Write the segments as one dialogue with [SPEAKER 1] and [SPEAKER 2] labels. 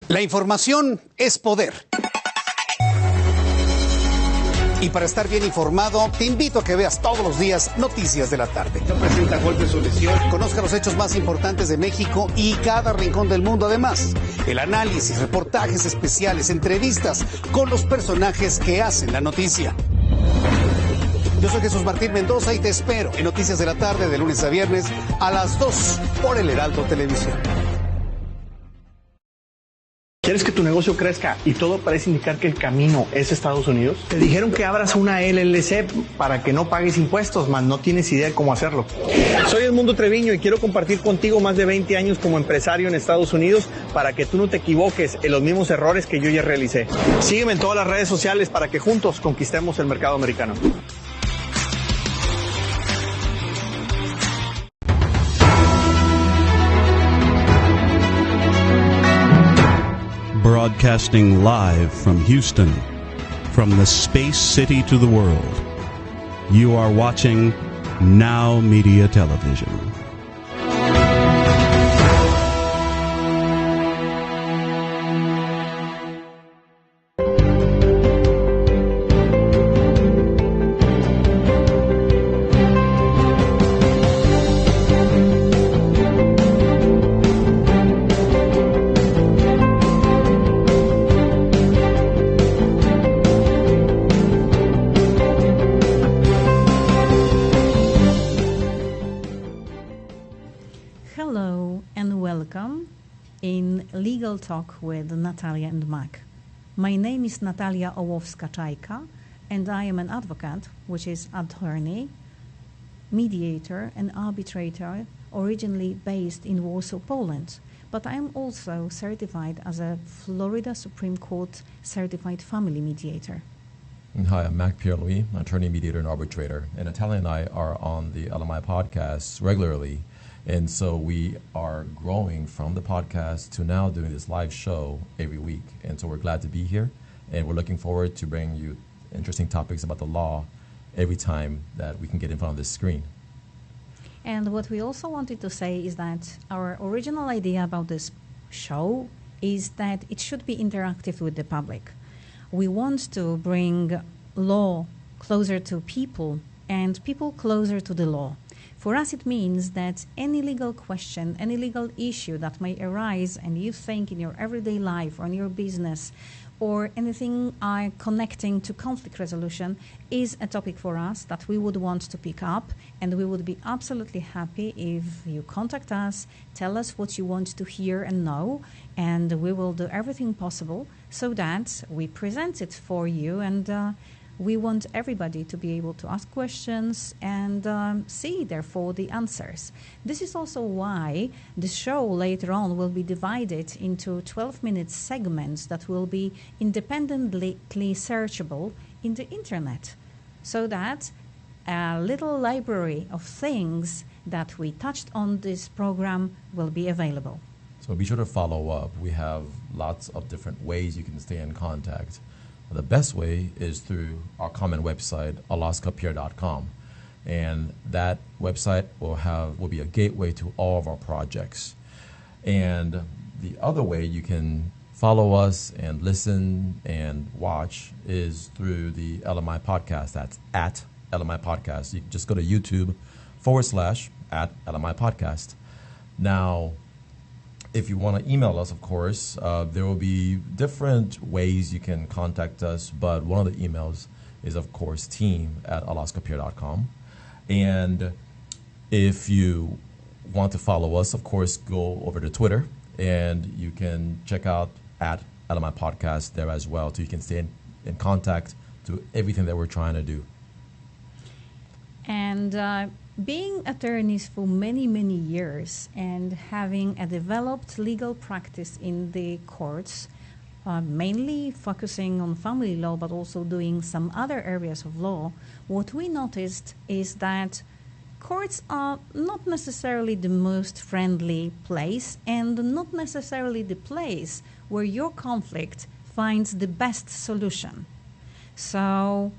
[SPEAKER 1] La información es poder. Y para estar bien informado, te invito a que veas todos los días Noticias de la Tarde.
[SPEAKER 2] No presenta golpes o lesiones.
[SPEAKER 1] Conozca los hechos más importantes de México y cada rincón del mundo. Además, el análisis, reportajes especiales, entrevistas con los personajes que hacen la noticia. Yo soy Jesús Martín Mendoza y te espero en Noticias de la Tarde de lunes a viernes a las 2 por el Heraldo Televisión.
[SPEAKER 3] ¿Quieres que tu negocio crezca y todo parece indicar que el camino es Estados Unidos? Te dijeron que abras una LLC para que no pagues impuestos, mas no tienes idea de cómo hacerlo. Soy Edmundo Treviño y quiero compartir contigo más de 20 años como empresario en Estados Unidos para que tú no te equivoques en los mismos errores que yo ya realicé. Sígueme en todas las redes sociales para que juntos conquistemos el mercado americano.
[SPEAKER 4] Broadcasting live from Houston, from the space city to the world. You are watching Now Media Television.
[SPEAKER 5] Talk with Natalia and Mac. My name is Natalia Ołowska-Czajka, and I am an advocate, which is attorney, mediator, and arbitrator, originally based in Warsaw, Poland. But I am also certified as a Florida Supreme Court certified family mediator.
[SPEAKER 6] Hi, I'm Mac Pierre-Louis, attorney, mediator, and arbitrator. And Natalia and I are on the LMI podcast regularly. And so we are growing from the podcast to now doing this live show every week. And so we're glad to be here. And we're looking forward to bringing you interesting topics about the law every time that we can get in front of this screen.
[SPEAKER 5] And what we also wanted to say is that our original idea about this show is that it should be interactive with the public. We want to bring law closer to people and people closer to the law. For us, it means that any legal question, any legal issue that may arise and you think in your everyday life or in your business or anything connecting to conflict resolution is a topic for us that we would want to pick up, and we would be absolutely happy if you contact us, tell us what you want to hear and know, and we will do everything possible so that we present it for you, and we want everybody to be able to ask questions and see, therefore, the answers. This is also why the show later on will be divided into 12-minute segments that will be independently searchable in the internet, so that a little library of things that we touched on this program will be available.
[SPEAKER 6] So be sure to follow up. We have lots of different ways you can stay in contact. The best way is through our common website, alaskapier.com. And that website will be a gateway to all of our projects. And the other way you can follow us and listen and watch is through the LMI podcast. That's at LMI Podcast. You can just go to YouTube /at LMI Podcast. Now, if you want to email us, of course, there will be different ways you can contact us, but one of the emails is, of course, team@alaskapier.com. And if you want to follow us, of course, go over to Twitter, and you can check out at LMI Podcast there as well, so you can stay in contact to everything that we're trying to do.
[SPEAKER 5] And being attorneys for many, many years and having a developed legal practice in the courts, mainly focusing on family law but also doing some other areas of law, what we noticed is that courts are not necessarily the most friendly place and not necessarily the place where your conflict finds the best solution. So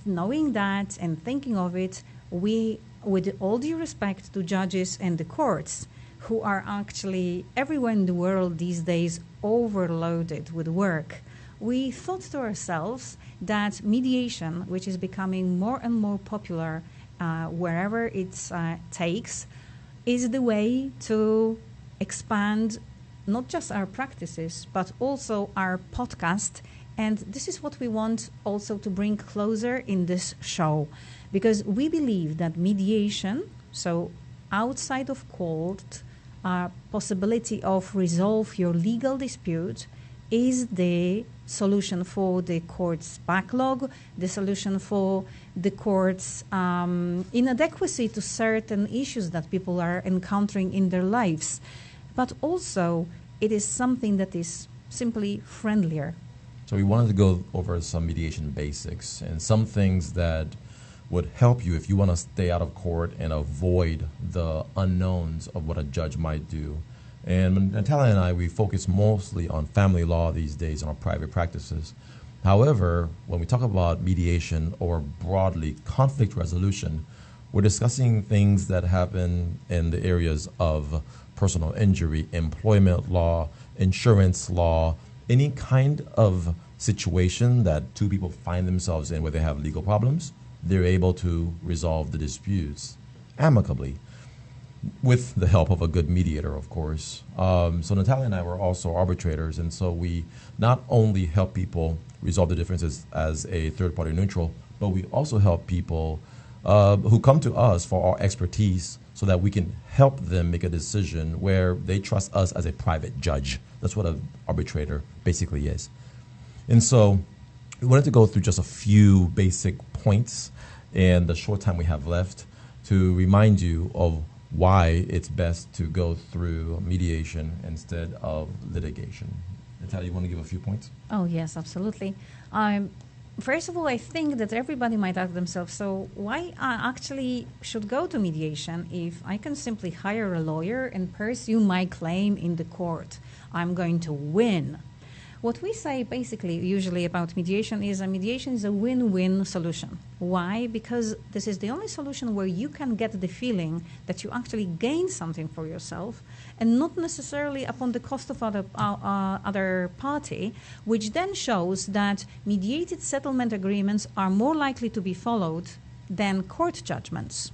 [SPEAKER 5] knowing that and thinking of it, we, with all due respect to judges and the courts who are actually everywhere in the world these days overloaded with work, we thought to ourselves that mediation, which is becoming more and more popular wherever it takes, is the way to expand not just our practices, but also our podcast. And this is what we want also to bring closer in this show, because we believe that mediation, so outside of court, possibility of resolve your legal dispute, is the solution for the court's backlog, the solution for the court's inadequacy to certain issues that people are encountering in their lives. But also, it is something that is simply friendlier.
[SPEAKER 6] So we wanted to go over some mediation basics and some things that would help you if you want to stay out of court and avoid the unknowns of what a judge might do. And Natalia and I, we focus mostly on family law these days in our private practices. However, when we talk about mediation or broadly conflict resolution, we're discussing things that happen in the areas of personal injury, employment law, insurance law, any kind of situation that two people find themselves in where they have legal problems. They're able to resolve the disputes amicably, with the help of a good mediator, of course. So Natalia and I were also arbitrators, and so we not only help people resolve the differences as a third-party neutral, but we also help people who come to us for our expertise so that we can help them make a decision where they trust us as a private judge. That's what an arbitrator basically is. And so we wanted to go through just a few basic points in the short time we have left to remind you of why it's best to go through mediation instead of litigation. Natalia, you want to give a few points?
[SPEAKER 5] Oh, yes, absolutely. First of all, I think that everybody might ask themselves, so why I actually should go to mediation if I can simply hire a lawyer and pursue my claim in the court? I'm going to win. What we say basically usually about mediation is a win-win solution. Why? Because this is the only solution where you can get the feeling that you actually gain something for yourself and not necessarily upon the cost of other party, which then shows that mediated settlement agreements are more likely to be followed than court judgments.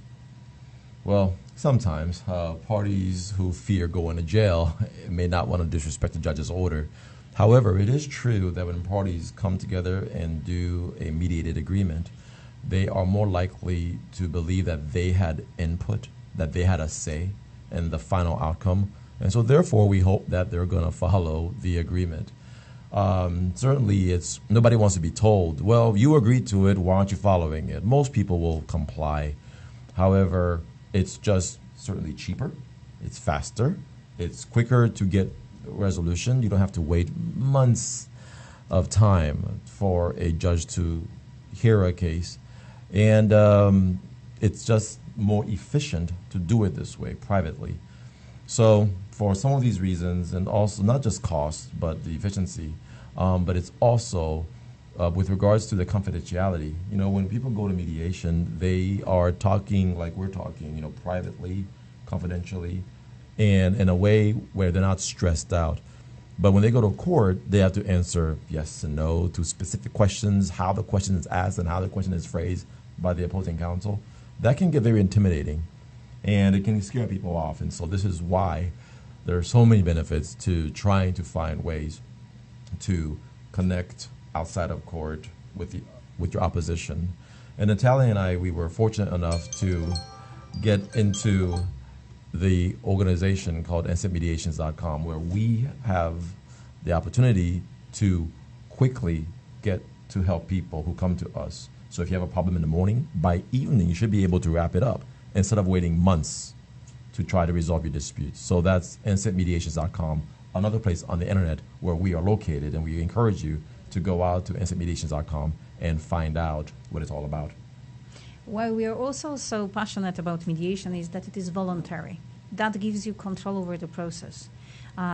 [SPEAKER 6] Well, sometimes parties who fear going to jail may not want to disrespect the judge's order. However, it is true that when parties come together and do a mediated agreement, they are more likely to believe that they had input, that they had a say in the final outcome. And so therefore, we hope that they're going to follow the agreement. Certainly, nobody wants to be told, well, you agreed to it, why aren't you following it? Most people will comply. However, it's just certainly cheaper, it's faster, it's quicker to get resolution. You don't have to wait months of time for a judge to hear a case. And it's just more efficient to do it this way, privately. So for some of these reasons, and also not just cost, but the efficiency, but it's also with regards to the confidentiality. You know, when people go to mediation, they are talking like we're talking, you know, privately, confidentially, and in a way where they're not stressed out. But when they go to court, they have to answer yes and no to specific questions, how the question is asked and how the question is phrased by the opposing counsel. That can get very intimidating, and it can scare people off. And so this is why there are so many benefits to trying to find ways to connect outside of court with your opposition. And Natalia and I, we were fortunate enough to get into the organization called instantmediations.com, where we have the opportunity to quickly get to help people who come to us. So if you have a problem in the morning, by evening you should be able to wrap it up instead of waiting months to try to resolve your disputes. So that's instantmediations.com, another place on the internet where we are located, and we encourage you to go out to instantmediations.com and find out what it's all about.
[SPEAKER 5] Why we are also so passionate about mediation is that it is voluntary. That gives you control over the process.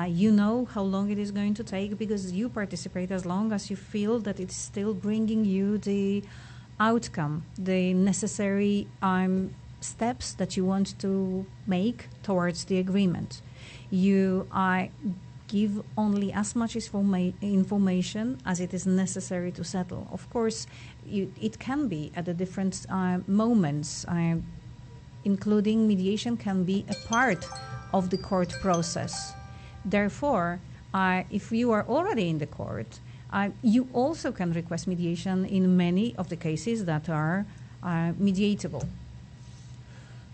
[SPEAKER 5] You know how long it is going to take because you participate as long as you feel that it's still bringing you the outcome, the necessary steps that you want to make towards the agreement. You give only as much information as it is necessary to settle. Of course, it can be at the different moments, including mediation can be a part of the court process. Therefore, if you are already in the court, you also can request mediation in many of the cases that are mediatable.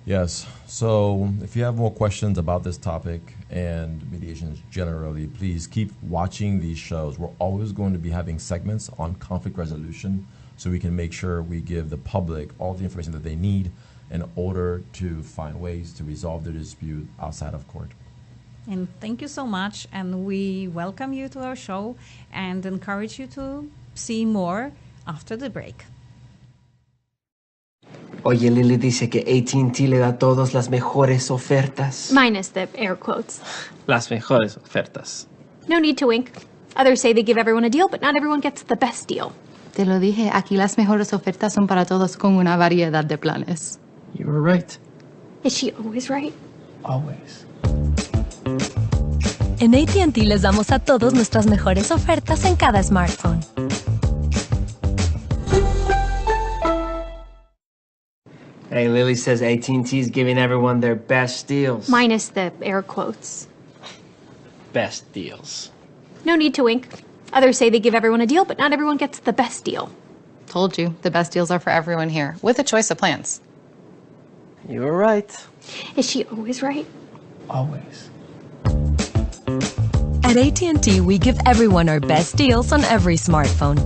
[SPEAKER 6] Yes. So if you have more questions about this topic and mediations generally, please keep watching these shows. We're always going to be having segments on conflict resolution so we can make sure we give the public all the information that they need in order to find ways to resolve their dispute outside of court.
[SPEAKER 5] And thank you so much. And we welcome you to our show and encourage you to see more after the break.
[SPEAKER 2] Oye, Lily dice que AT&T le da a todos las mejores ofertas.
[SPEAKER 7] Minus the air quotes.
[SPEAKER 2] Las mejores ofertas.
[SPEAKER 7] No need to wink. Others say they give everyone a deal, but not everyone gets the best deal.
[SPEAKER 8] Te lo dije, aquí las mejores ofertas son para todos con una variedad de planes.
[SPEAKER 2] You were right.
[SPEAKER 7] Is she always right?
[SPEAKER 2] Always.
[SPEAKER 9] En AT&T les damos a todos nuestras mejores ofertas en cada smartphone.
[SPEAKER 2] Hey, Lily says AT&T is giving everyone their best deals.
[SPEAKER 7] Minus the air quotes.
[SPEAKER 2] Best deals.
[SPEAKER 7] No need to wink. Others say they give everyone a deal, but not everyone gets the best deal.
[SPEAKER 8] Told you, the best deals are for everyone here, with a choice of plans.
[SPEAKER 2] You were right.
[SPEAKER 7] Is she always right?
[SPEAKER 2] Always.
[SPEAKER 9] At AT&T, we give everyone our best deals on every smartphone.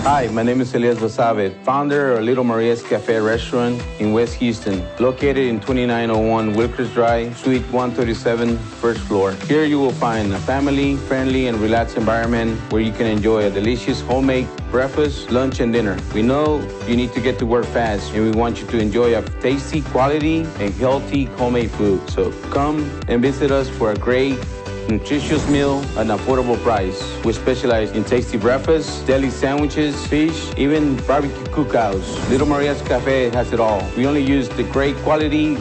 [SPEAKER 10] Hi, my name is Elias Basabe, founder of Little Maria's Cafe restaurant in West Houston, located in 2901 Wilkers Drive, Suite 137, first floor. Here you will find a family-friendly and relaxed environment where you can enjoy a delicious homemade breakfast, lunch, and dinner. We know you need to get to work fast, and we want you to enjoy a tasty, quality, and healthy homemade food. So come and visit us for a great nutritious meal at an affordable price. We specialize in tasty breakfasts, deli sandwiches, fish, even barbecue cookouts. Little Maria's Cafe has it all. We only use the great quality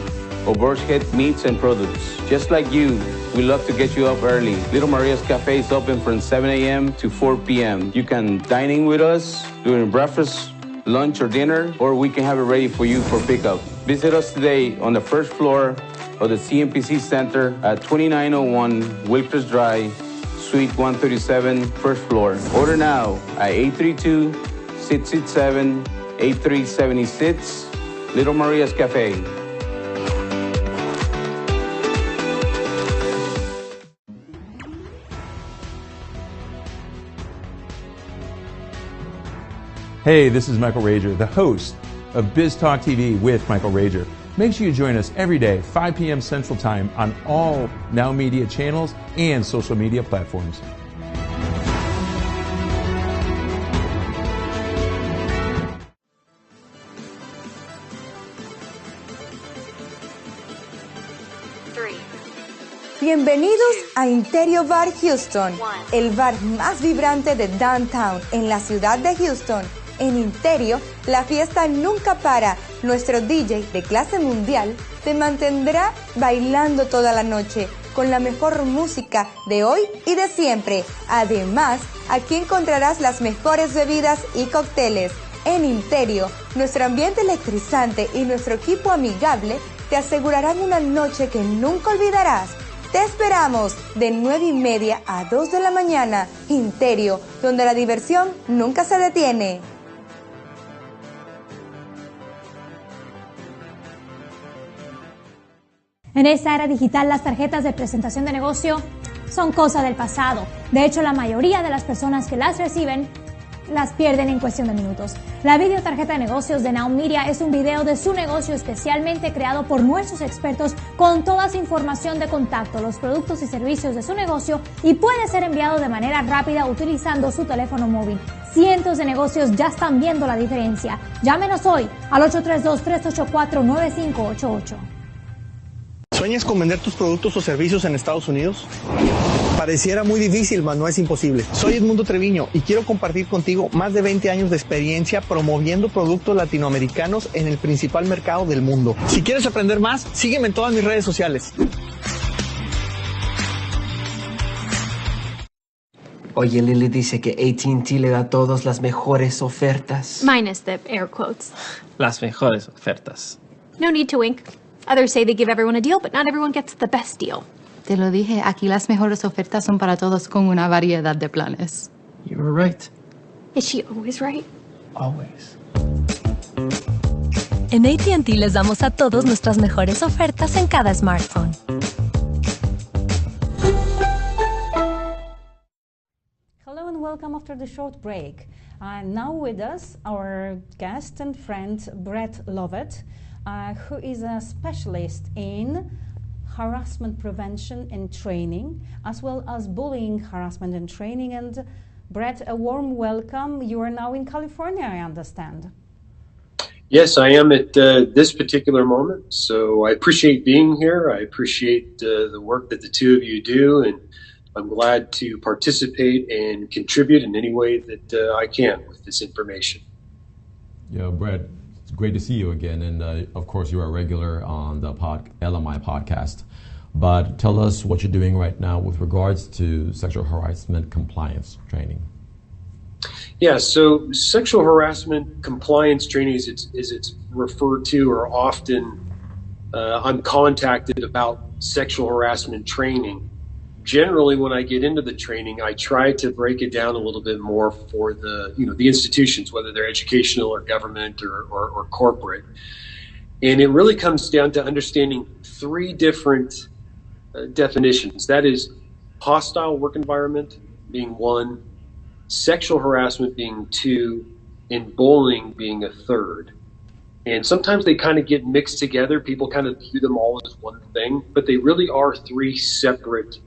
[SPEAKER 10] of Boar's Head meats and products. Just like you, we love to get you up early. Little Maria's Cafe is open from 7 a.m. to 4 p.m. You can dine in with us during breakfast, lunch, or dinner, or we can have it ready for you for pickup. Visit us today on the first floor of the CMPC Center at 2901 Wilkers Drive, Suite 137, first floor. Order now at 832-667-8376, Little Maria's Cafe.
[SPEAKER 11] Hey, this is Michael Rager, the host of Biz Talk TV with Michael Rager. Make sure you join us every day, 5 p.m. Central Time on all Now Media channels and social media platforms.
[SPEAKER 12] Bienvenidos a Interior Bar Houston, el bar más vibrante de Downtown en la ciudad de Houston. En Interio, la fiesta nunca para. Nuestro DJ de clase mundial te mantendrá bailando toda la noche con la mejor música de hoy y de siempre. Además, aquí encontrarás las mejores bebidas y cócteles. En Interio, nuestro ambiente electrizante y nuestro equipo amigable te asegurarán una noche que nunca olvidarás. Te esperamos de 9:30 a 2 de la mañana. Interio, donde la diversión nunca se detiene.
[SPEAKER 13] En esta era digital, las tarjetas de presentación de negocio son cosa del pasado. De hecho, la mayoría de las personas que las reciben las pierden en cuestión de minutos. La videotarjeta de negocios de Now Media es un video de su negocio especialmente creado por nuestros expertos con toda su información de contacto, los productos y servicios de su negocio y puede ser enviado de manera rápida utilizando su teléfono móvil. Cientos de negocios ya están viendo la diferencia. Llámenos hoy al 832-384-9588.
[SPEAKER 3] ¿Sueñas con vender tus productos o servicios en Estados Unidos? Pareciera muy difícil, mas no es imposible. Soy Edmundo Treviño y quiero compartir contigo más de 20 años de experiencia promoviendo productos latinoamericanos en el principal mercado del mundo. Si quieres aprender más, sígueme en todas mis redes sociales.
[SPEAKER 2] Oye, Lily dice que AT&T le da a todos las mejores ofertas.
[SPEAKER 7] Minus the air quotes.
[SPEAKER 14] Las mejores ofertas.
[SPEAKER 7] No need to wink. Others say they give everyone a deal, but not everyone gets the best deal.
[SPEAKER 8] Te lo dije, aquí las mejores ofertas son para todos con una variedad de planes.
[SPEAKER 14] You were right.
[SPEAKER 7] Is she always right?
[SPEAKER 14] Always.
[SPEAKER 9] En AT&T les damos a todos nuestras mejores ofertas en cada smartphone.
[SPEAKER 5] Hello and welcome after the short break. Now with us, our guest and friend, Brett Lovett, who is a specialist in harassment prevention and training, as well as bullying, harassment and training. And Brett, a warm welcome. You are now in California, I understand.
[SPEAKER 15] Yes, I am at this particular moment. So I appreciate being here. I appreciate the work that the two of you do, and I'm glad to participate and contribute in any way that I can with this information.
[SPEAKER 6] Yeah, Brett, it's great to see you again. And of course, you're a regular on the LMI podcast. But tell us what you're doing right now with regards to sexual harassment compliance training.
[SPEAKER 15] Yeah, so sexual harassment compliance training, as it's referred to, or often I'm contacted about sexual harassment training. Generally, when I get into the training, I try to break it down a little bit more for the institutions, whether they're educational or government or corporate. And it really comes down to understanding three different definitions. That is hostile work environment being one, sexual harassment being two, and bullying being a third. And sometimes they kind of get mixed together. People kind of view them all as one thing, but they really are three separate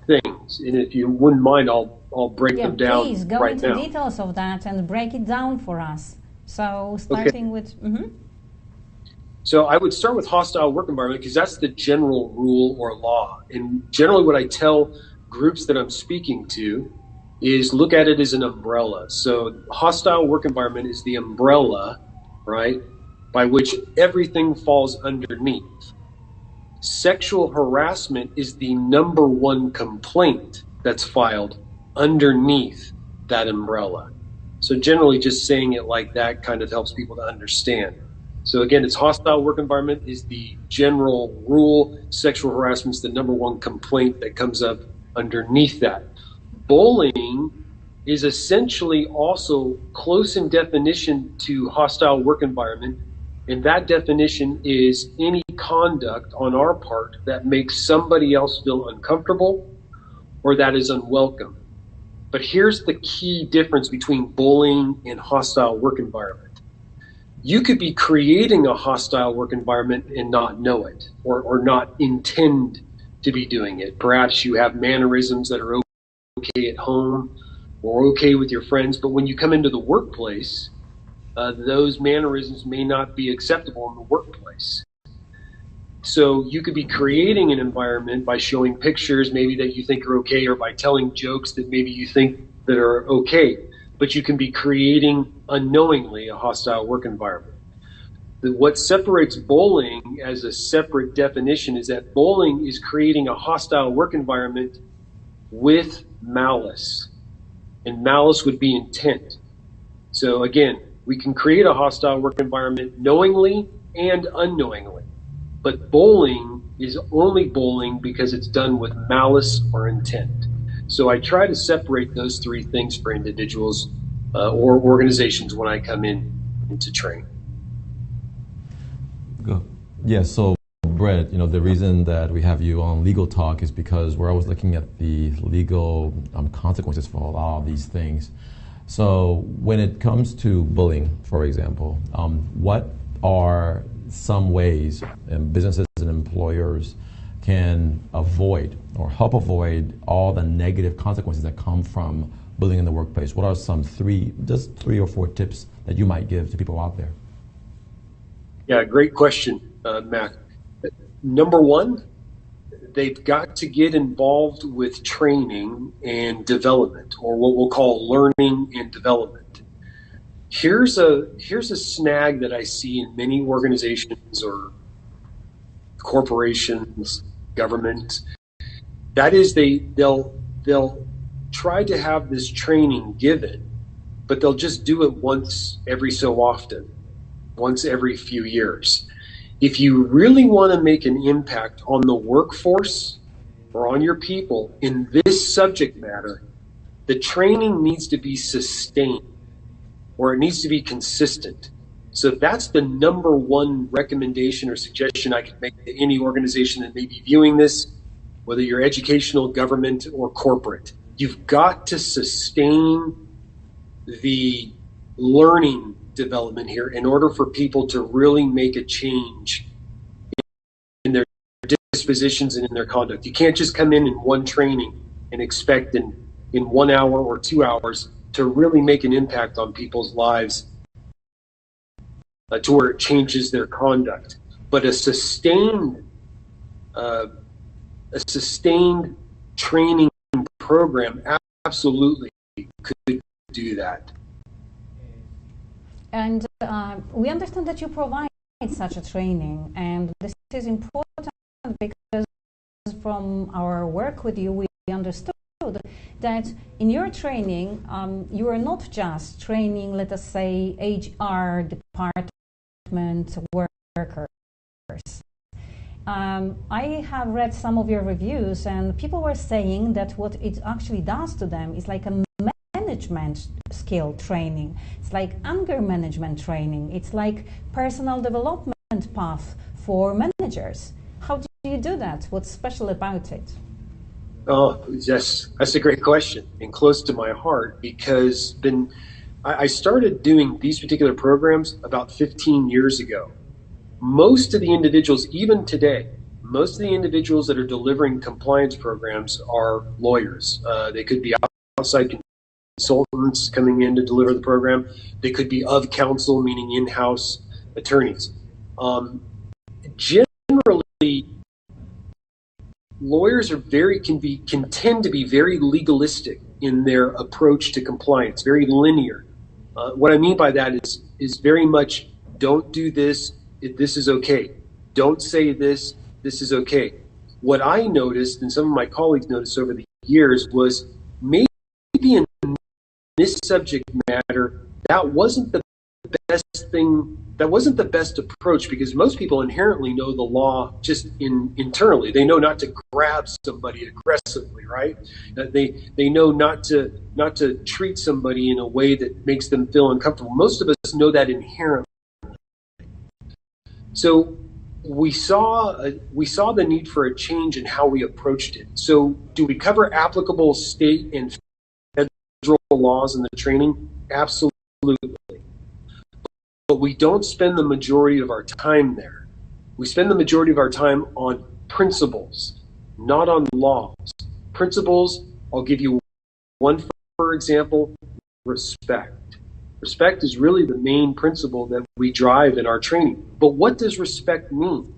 [SPEAKER 15] things. And if you wouldn't mind, I'll break them down
[SPEAKER 5] please go
[SPEAKER 15] right
[SPEAKER 5] into
[SPEAKER 15] now.
[SPEAKER 5] details of that and break it down for us. So starting with
[SPEAKER 15] So I would start with hostile work environment because that's the general rule or law. And generally what I tell groups that I'm speaking to is look at it as an umbrella. So hostile work environment is the umbrella, right, by which everything falls underneath. Sexual harassment is the number one complaint that's filed underneath that umbrella. So generally just saying it like that kind of helps people to understand. So again, it's hostile work environment is the general rule. Sexual harassment is the number one complaint that comes up underneath that. Bullying is essentially also close in definition to hostile work environment. And that definition is any conduct on our part that makes somebody else feel uncomfortable or that is unwelcome. But here's the key difference between bullying and hostile work environment. You could be creating a hostile work environment and not know it or not intend to be doing it. Perhaps you have mannerisms that are okay at home or okay with your friends, but when you come into the workplace, those mannerisms may not be acceptable in the workplace. So you could be creating an environment by showing pictures maybe that you think are okay, or by telling jokes that maybe you think that are okay, but you can be creating unknowingly a hostile work environment. What separates bullying as a separate definition is that bullying is creating a hostile work environment with malice, and malice would be intent. So again, we can create a hostile work environment knowingly and unknowingly, but bullying is only bullying because it's done with malice or intent. So I try to separate those three things for individuals or organizations when I come into training.
[SPEAKER 6] Good. Yeah, so Brett, the reason that we have you on Legal Talk is because we're always looking at the legal consequences for a lot of these things. So when it comes to bullying, for example, what are some ways businesses and employers can avoid or help avoid all the negative consequences that come from bullying in the workplace? What are some three or four tips that you might give to people out there?
[SPEAKER 15] Yeah, great question, Matt. Number one, they've got to get involved with training and development, or what we'll call learning and development. Here's a snag that I see in many organizations or corporations, government. That is, they'll try to have this training given, but they'll just do it once every so often, once every few years. If you really want to make an impact on the workforce or on your people in this subject matter, the training needs to be sustained, or it needs to be consistent. So that's the number one recommendation or suggestion I could make to any organization that may be viewing this, whether you're educational, government, or corporate. You've got to sustain the learning development here in order for people to really make a change in their dispositions and in their conduct. You can't just come in one training and expect in 1 hour or 2 hours to really make an impact on people's lives to where it changes their conduct. But a sustained training program absolutely could do that.
[SPEAKER 5] And we understand that you provide such a training, and this is important because from our work with you, we understood that in your training, you are not just training, let us say, HR department workers. I have read some of your reviews, and people were saying that what it actually does to them is like a management skill training. It's like anger management training. It's like personal development path for managers. How do you do that? What's special about it?
[SPEAKER 15] Oh, yes, that's a great question and close to my heart, because I started doing these particular programs about 15 years ago. Most of the individuals, even today, most of the individuals that are delivering compliance programs are lawyers. They could be outside consultants coming in to deliver the program. They could be of counsel, meaning in-house attorneys. Generally, lawyers can tend to be very legalistic in their approach to compliance, very linear. What I mean by that is very much, don't do this, this is okay. Don't say this, this is okay. What I noticed, and some of my colleagues noticed over the years, was maybe in this subject matter, that wasn't the best thing. That wasn't the best approach, because most people inherently know the law just internally. They know not to grab somebody aggressively, right? They know not to treat somebody in a way that makes them feel uncomfortable. Most of us know that inherently. So we saw the need for a change in how we approached it. So do we cover applicable state and federal laws in the training? Absolutely. But we don't spend the majority of our time there. We spend the majority of our time on principles, not on laws. Principles, I'll give you one for example, respect. Respect is really the main principle that we drive in our training. But what does respect mean?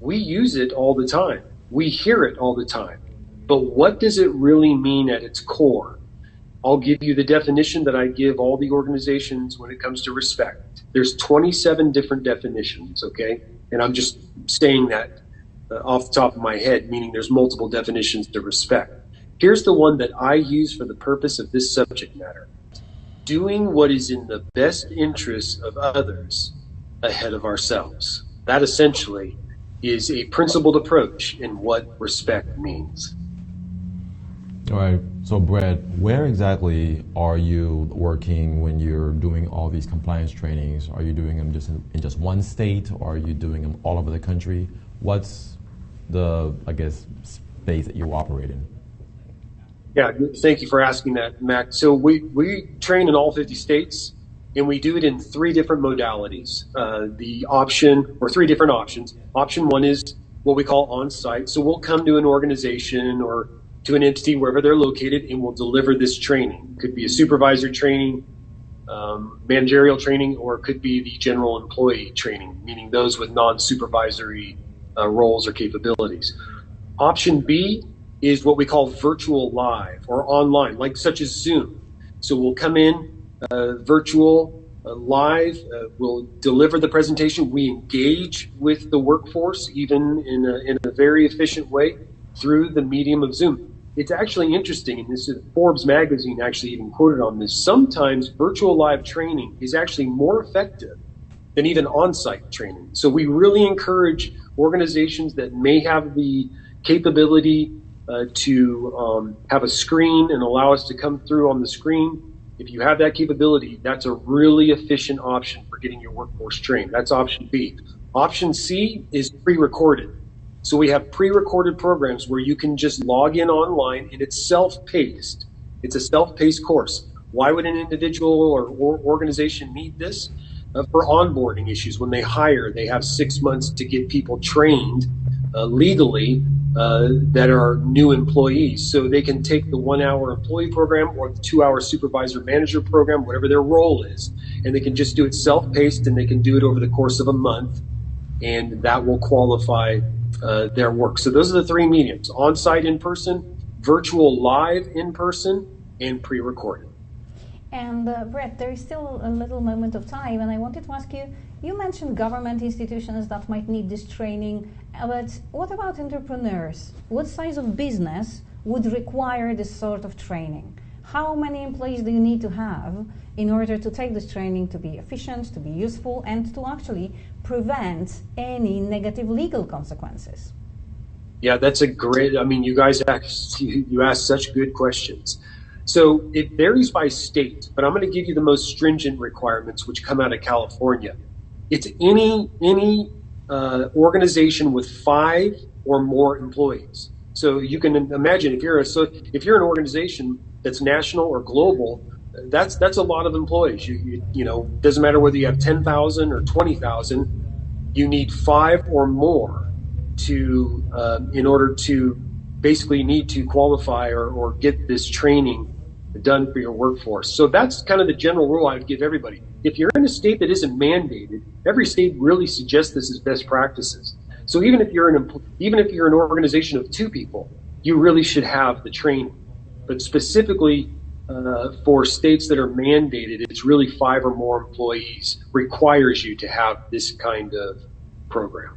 [SPEAKER 15] We use it all the time. We hear it all the time. But what does it really mean at its core? I'll give you the definition that I give all the organizations when it comes to respect. There's 27 different definitions, okay? And I'm just saying that off the top of my head, meaning there's multiple definitions to respect. Here's the one that I use for the purpose of this subject matter. Doing what is in the best interest of others ahead of ourselves. That essentially is a principled approach in what respect means.
[SPEAKER 6] All right. So, Brett, where exactly are you working when you're doing all these compliance trainings? Are you doing them just in just one state, or are you doing them all over the country? What's the, space that you operate in?
[SPEAKER 15] Yeah, thank you for asking that, Mac. So we train in all 50 states, and we do it in 3 different modalities. Three different options. Option 1 is what we call on-site. So we'll come to an organization or to an entity wherever they're located, and we'll deliver this training. It could be a supervisor training, managerial training, or it could be the general employee training, meaning those with non-supervisory roles or capabilities. Option B is what we call virtual live or online, like such as Zoom. So we'll come in virtual, live, we'll deliver the presentation. We engage with the workforce even in a very efficient way through the medium of Zoom. It's actually interesting, and this is Forbes magazine actually even quoted on this. Sometimes virtual live training is actually more effective than even on-site training. So we really encourage organizations that may have the capability to have a screen and allow us to come through on the screen. If you have that capability, that's a really efficient option for getting your workforce trained. That's option B. Option C is pre-recorded. So we have pre-recorded programs where you can just log in online and it's self-paced. It's a self-paced course. Why would an individual or organization need this? For onboarding issues. When they hire, they have 6 months to get people trained legally that are new employees. So they can take the 1 hour employee program or the 2 hour supervisor manager program, whatever their role is, and they can just do it self-paced, and they can do it over the course of a month, and that will qualify their work. So those are the three mediums: on-site in person, virtual live in person, and pre-recorded.
[SPEAKER 5] And Brett, there is still a little moment of time, and I wanted to ask you, you mentioned government institutions that might need this training, but what about entrepreneurs? What size of business would require this sort of training? How many employees do you need to have in order to take this training to be efficient, to be useful, and to actually prevent any negative legal consequences?
[SPEAKER 15] Yeah, that's a great, you guys you asked such good questions. So it varies by state, but I'm going to give you the most stringent requirements which come out of California. It's any organization with 5 or more employees. So you can imagine if you're an organization that's national or global, that's a lot of employees. You know, doesn't matter whether you have 10,000 or 20,000, you need 5 or more to in order to basically need to qualify or get this training done for your workforce. So that's kind of the general rule I would give everybody. If you're in a state that isn't mandated, every state really suggests this as best practices. So even if you're an organization of 2 people, you really should have the training. But specifically for states that are mandated, it's really 5 or more employees requires you to have this kind of program.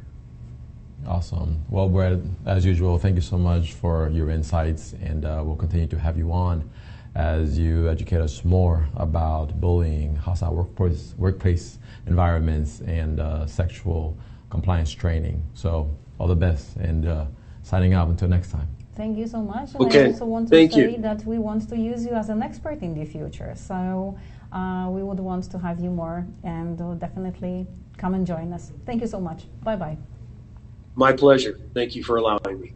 [SPEAKER 6] Awesome. Well, Brett, as usual, thank you so much for your insights, and we'll continue to have you on as you educate us more about bullying, hostile workplace environments, and sexual compliance training. So all the best, and signing out until next time.
[SPEAKER 5] Thank you so much. And
[SPEAKER 15] okay.
[SPEAKER 5] I also want to say that we want to use you as an expert in the future. So we would want to have you more, and definitely come and join us. Thank you so much. Bye-bye.
[SPEAKER 15] My pleasure. Thank you for allowing me.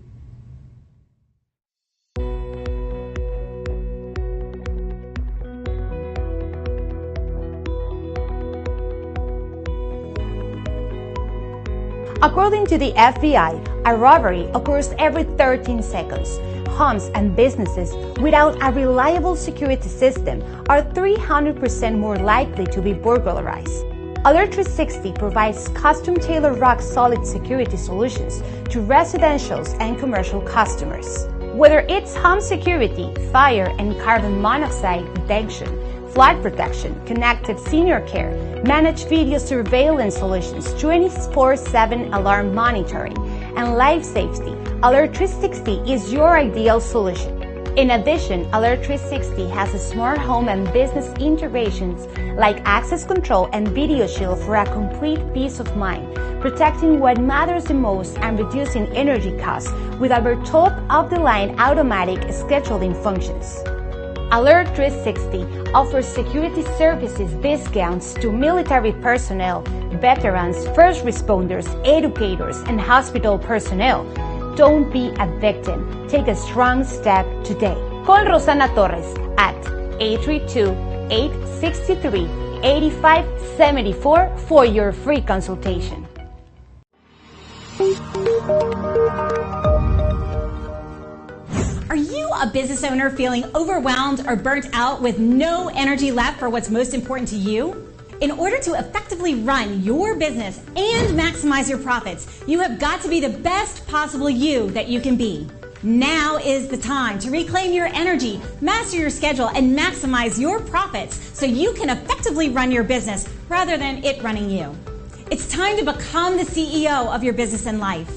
[SPEAKER 16] According to the FBI, a robbery occurs every 13 seconds. Homes and businesses without a reliable security system are 300% more likely to be burglarized. Alert 360 provides custom-tailored rock-solid security solutions to residential and commercial customers. Whether it's home security, fire and carbon monoxide detection, flood protection, connected senior care, managed video surveillance solutions, 24/7 alarm monitoring, and life safety, Alert 360 is your ideal solution. In addition, Alert 360 has a smart home and business integrations like access control and video shield for a complete peace of mind, protecting what matters the most and reducing energy costs with our top-of-the-line automatic scheduling functions. Alert 360 offers security services discounts to military personnel, veterans, first responders, educators, and hospital personnel. Don't be a victim. Take a strong step today. Call Rosana Torres at 832-863-8574 for your free consultation.
[SPEAKER 17] Are you a business owner feeling overwhelmed or burnt out with no energy left for what's most important to you? In order to effectively run your business and maximize your profits, you have got to be the best possible you that you can be. Now is the time to reclaim your energy, master your schedule, and maximize your profits so you can effectively run your business rather than it running you. It's time to become the CEO of your business and life.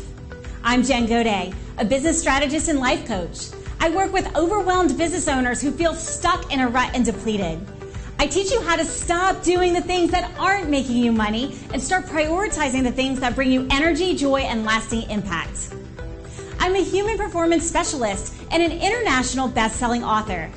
[SPEAKER 17] I'm Jen Godet, a business strategist and life coach. I work with overwhelmed business owners who feel stuck in a rut and depleted. I teach you how to stop doing the things that aren't making you money and start prioritizing the things that bring you energy, joy, and lasting impact. I'm a human performance specialist and an international best-selling author.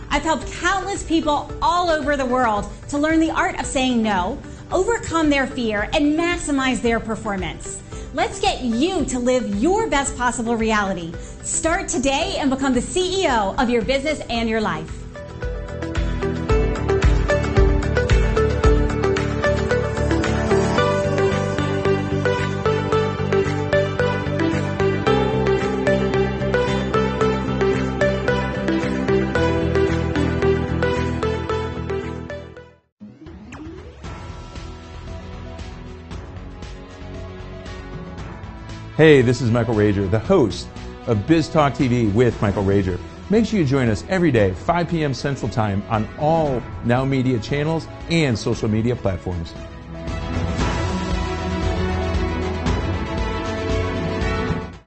[SPEAKER 17] I've helped countless people all over the world to learn the art of saying no, overcome their fear, and maximize their performance. Let's get you to live your best possible reality. Start today and become the CEO of your business and your life.
[SPEAKER 11] Hey, this is Michael Rager, the host of Biz Talk TV with Michael Rager. Make sure you join us every day, 5 p.m. Central Time on all Now Media channels and social media platforms.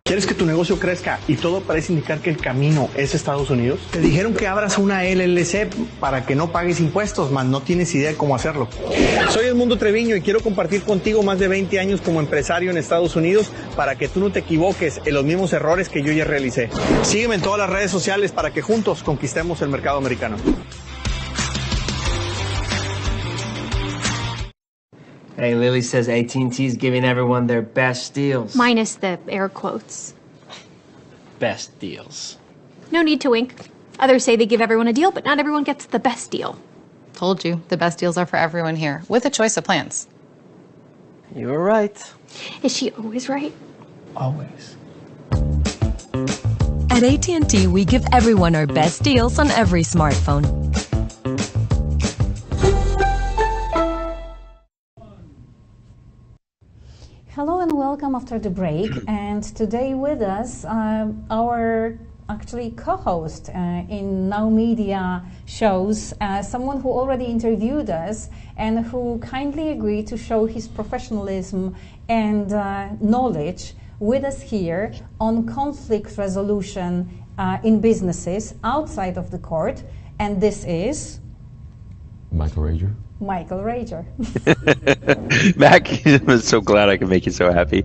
[SPEAKER 3] ¿Quieres que tu negocio crezca y todo parece indicar que el camino es Estados Unidos? Te dijeron que abras una LLC para que no pagues impuestos, mas no tienes idea de cómo hacerlo. Soy Edmundo Treviño y quiero compartir contigo más de 20 años como empresario en Estados Unidos para que tú no te equivoques en los mismos errores que yo ya realicé. Sígueme en todas las redes sociales para que juntos conquistemos el mercado americano.
[SPEAKER 2] Hey, Lily says AT&T's giving everyone their best deals.
[SPEAKER 7] Minus the air quotes.
[SPEAKER 14] Best deals.
[SPEAKER 7] No need to wink. Others say they give everyone a deal, but not everyone gets the best deal.
[SPEAKER 8] Told you, the best deals are for everyone here, with a choice of plans.
[SPEAKER 14] You were right.
[SPEAKER 7] Is she always right?
[SPEAKER 14] Always.
[SPEAKER 9] At AT&T, we give everyone our best deals on every smartphone.
[SPEAKER 5] Hello and welcome after the break. And today with us, our actually co-host in Now Media shows, someone who already interviewed us and who kindly agreed to show his professionalism and knowledge with us here on conflict resolution in businesses outside of the court. And this is
[SPEAKER 18] Michael Rager.
[SPEAKER 5] Michael Rager.
[SPEAKER 18] Mac, I'm so glad I can make you so happy.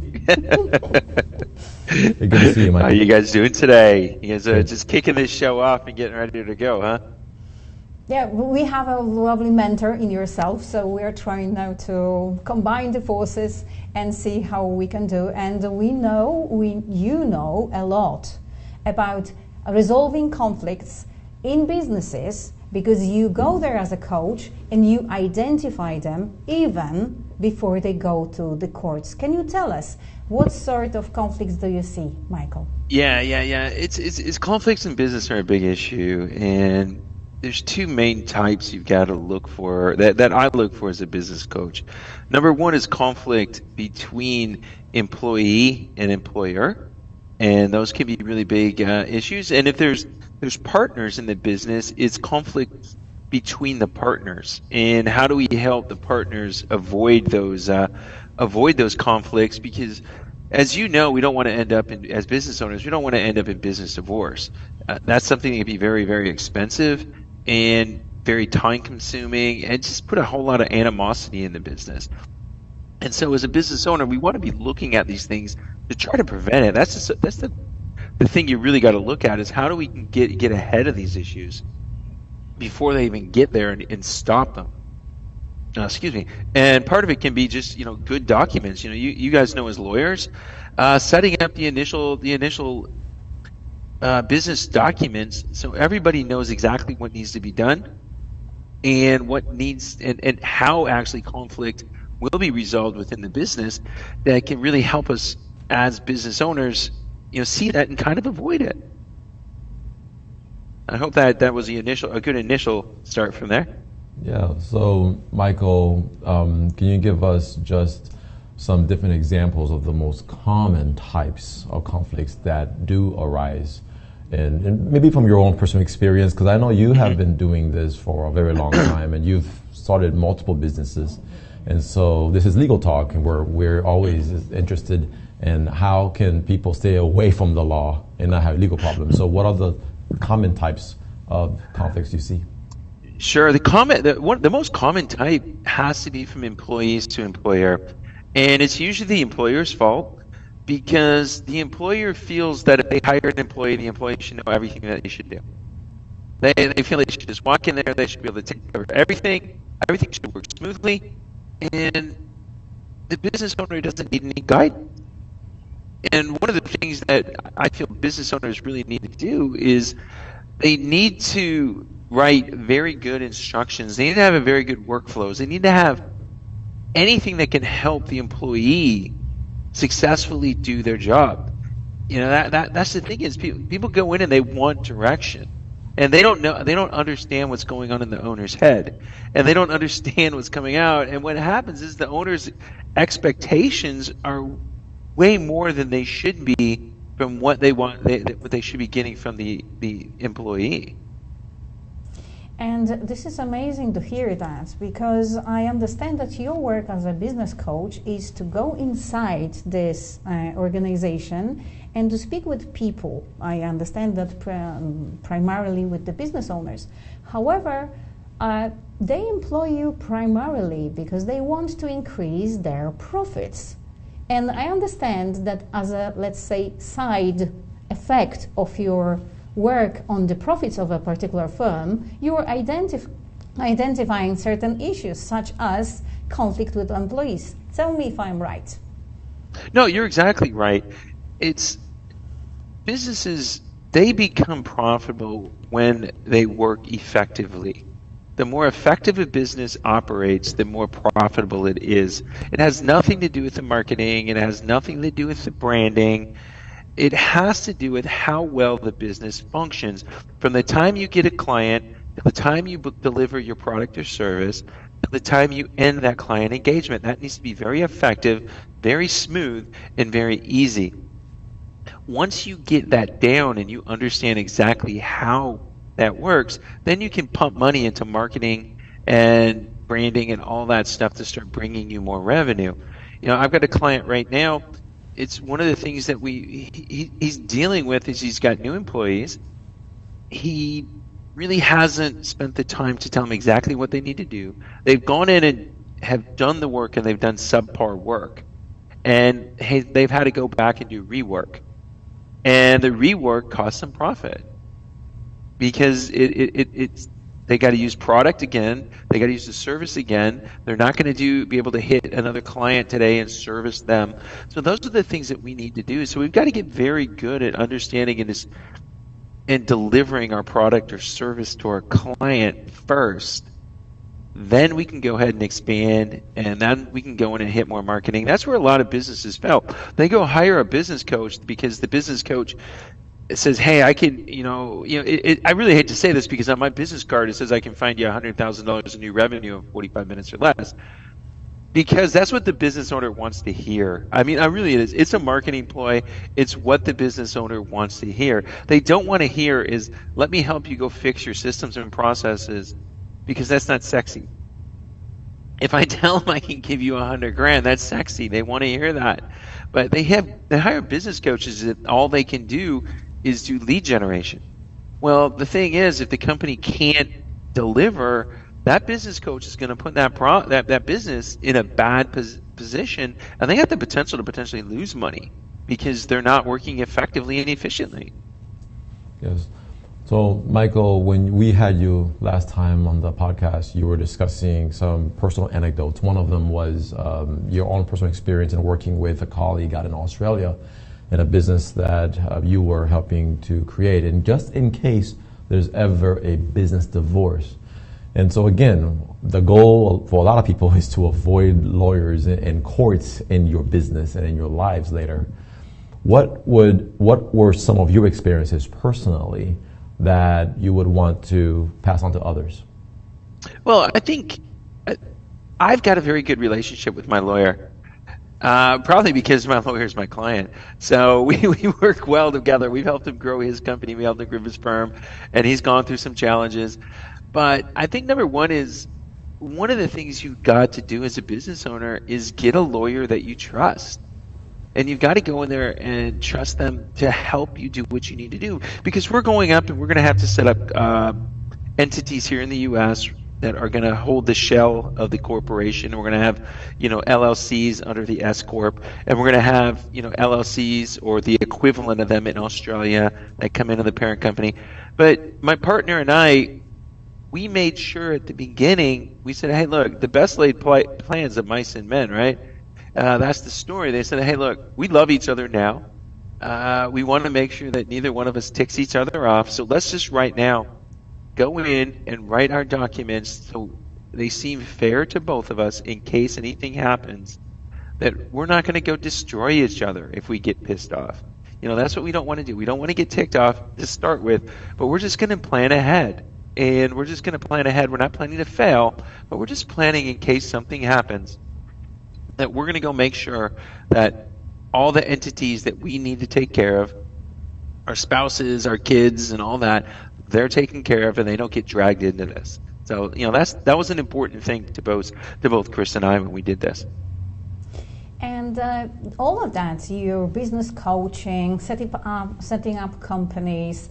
[SPEAKER 11] Hey, good to see you, Michael.
[SPEAKER 18] How are you guys doing today? You guys are just kicking this show off and getting ready to go, huh?
[SPEAKER 5] Yeah, we have a lovely mentor in yourself, so we're trying now to combine the forces and see how we can do. And you know a lot about resolving conflicts in businesses, because you go there as a coach and you identify them even before they go to the courts. Can you tell us what sort of conflicts do you see, Michael?
[SPEAKER 18] Yeah. It's conflicts in business are a big issue, and there's two main types you've got to look for that I look for as a business coach. Number one is conflict between employee and employer, and those can be really big issues. And if there's partners in the business, it's conflict between the partners, and how do we help the partners avoid those conflicts? Because, as you know, we don't want to end up as business owners, we don't want to end up in business divorce. That's something that can be very, very expensive and very time consuming, and just put a whole lot of animosity in the business. And so, as a business owner, we want to be looking at these things to try to prevent it. That's the thing you really got to look at, is how do we get ahead of these issues before they even get there and stop them. And part of it can be just good documents. You guys know as lawyers, setting up the initial business documents so everybody knows exactly what needs to be done and what needs and how actually conflict will be resolved within the business. That can really help us as business owners see that and kind of avoid it. I hope that was a good initial start from there.
[SPEAKER 6] Yeah, so Michael, can you give us just some different examples of the most common types of conflicts that do arise? And maybe from your own personal experience, because I know you have been doing this for a very long time and you've started multiple businesses. And so this is Legal Talk, and we're always interested in how can people stay away from the law and not have legal problems. So what are the common types of conflicts you see?
[SPEAKER 18] Sure. The most common type has to be from employees to employer. And it's usually the employer's fault because the employer feels that if they hire an employee, the employee should know everything that they should do. They feel they should just walk in there, they should be able to take care of everything should work smoothly, and the business owner doesn't need any guidance. And one of the things that I feel business owners really need to do is they need to write very good instructions. They need to have a very good workflows. They need to have anything that can help the employee successfully do their job. You know, that's the thing is people go in and they want direction. And they don't understand what's going on in the owner's head. And they don't understand what's coming out. And what happens is the owner's expectations are way more than they should be from what they want, what they should be getting from the employee.
[SPEAKER 5] And this is amazing to hear that, because I understand that your work as a business coach is to go inside this organization and to speak with people. I understand that primarily with the business owners. However, they employ you primarily because they want to increase their profits. And I understand that as a, let's say, side effect of your work on the profits of a particular firm, you are identifying certain issues such as conflict with employees. Tell me if I'm right.
[SPEAKER 18] No, you're exactly right. It's businesses, they become profitable when they work effectively. The more effective a business operates, the more profitable it is. It has nothing to do with the marketing. It has nothing to do with the branding. It has to do with how well the business functions. From the time you get a client, to the time you deliver your product or service, to the time you end that client engagement. That needs to be very effective, very smooth, and very easy. Once you get that down and you understand exactly how that works, then you can pump money into marketing and branding and all that stuff to start bringing you more revenue. You know, I've got a client right now. It's one of the things that he's dealing with is he's got new employees. He really hasn't spent the time to tell them exactly what they need to do. They've gone in and have done the work and they've done subpar work. And they've had to go back and do rework. And the rework costs them profit because it's they got to use product again. They got to use the service again. They're not going to be able to hit another client today and service them. So those are the things that we need to do. So we've got to get very good at understanding and delivering our product or service to our client first. Then we can go ahead and expand, and then we can go in and hit more marketing. That's where a lot of businesses fail. They go hire a business coach because the business coach says, hey, I can, I really hate to say this because on my business card it says I can find you $100,000 in new revenue in 45 minutes or less. Because that's what the business owner wants to hear. I mean, it is. It's a marketing ploy. It's what the business owner wants to hear. They don't want to hear is, let me help you go fix your systems and processes, because that's not sexy. If I tell them I can give you $100,000, that's sexy. They want to hear that. But they hire business coaches that all they can do is do lead generation. Well, the thing is, if the company can't deliver, that business coach is going to put that business in a bad position, and they have the potential to potentially lose money because they're not working effectively and efficiently.
[SPEAKER 6] Yes. So, Michael, when we had you last time on the podcast, you were discussing some personal anecdotes. One of them was your own personal experience in working with a colleague out in Australia in a business that you were helping to create. And just in case there's ever a business divorce. And so, again, the goal for a lot of people is to avoid lawyers and courts in your business and in your lives later. What were some of your experiences personally that you would want to pass on to others?
[SPEAKER 18] Well, I think I've got a very good relationship with my lawyer. Probably because my lawyer is my client. So we work well together. We've helped him grow his company. We helped him grow his firm. And he's gone through some challenges. But I think number one is, one of the things you've got to do as a business owner is get a lawyer that you trust. And you've got to go in there and trust them to help you do what you need to do. Because we're going up and we're going to have to set up entities here in the U.S. that are going to hold the shell of the corporation. We're going to have, LLCs under the S Corp. And we're going to have, LLCs or the equivalent of them in Australia that come into the parent company. But my partner and I, we made sure at the beginning, we said, hey, look, the best laid plans of mice and men, right? That's the story. They said, hey, look, we love each other now. We want to make sure that neither one of us ticks each other off. So let's just right now go in and write our documents so they seem fair to both of us in case anything happens, that we're not going to go destroy each other if we get pissed off. That's what we don't want to do. We don't want to get ticked off to start with, but we're just going to plan ahead. And we're just going to plan ahead. We're not planning to fail, but we're just planning in case something happens, that we're going to go make sure that all the entities that we need to take care of, our spouses, our kids, and all that, they're taken care of and they don't get dragged into this. So, that was an important thing to both Chris and I when we did this.
[SPEAKER 5] And all of that, your business coaching, setting up companies